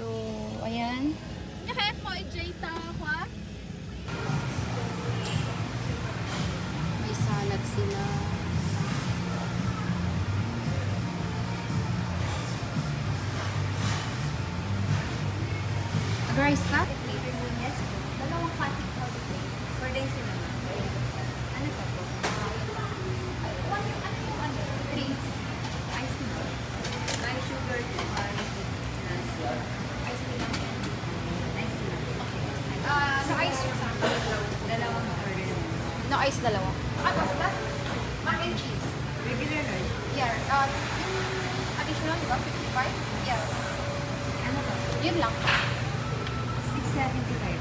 So, ayan. Kahit mo i-jayta ako. May salad sila. Rice ka? Yes. Dalawang classic holiday. For days sila. Ano to po? Drinks. Ice tea. My sugar to ice tea lang. Ice tea lang. No ice. Dalawang order. No ice, dalawa. Basta? Mac and cheese. Regular rice. Yeah. Additional, diba? 55? Yeah. Ano to? Yun lang. 675.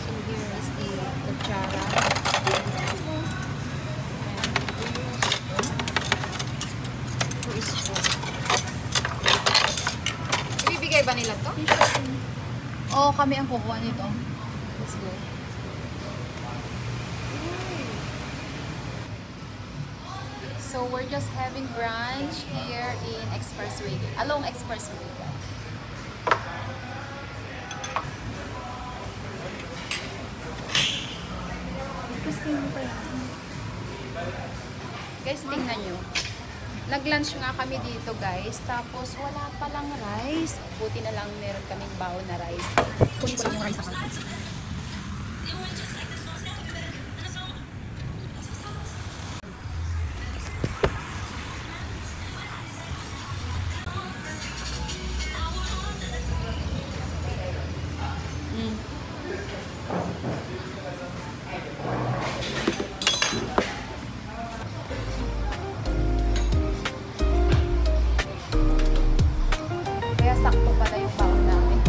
So here is the kutsara. Who is spoon? Ibibigay ba nila to? Oo, kami ang kukuha nito. Let's go. So we're just having brunch here in Expressway, along Expressway. Guys, tingnan nyo. Nag-lunch nga kami dito, guys. Tapos, wala palang rice. Buti na lang meron kaming baon na rice. Kunin ko lang yung rice ako. Kaya sakto pala yung baon namin.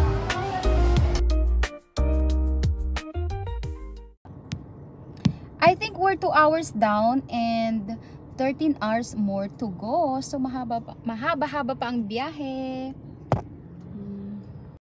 I think we're 2 hours down and 13 hours more to go. So mahaba-haba pa ang biyahe.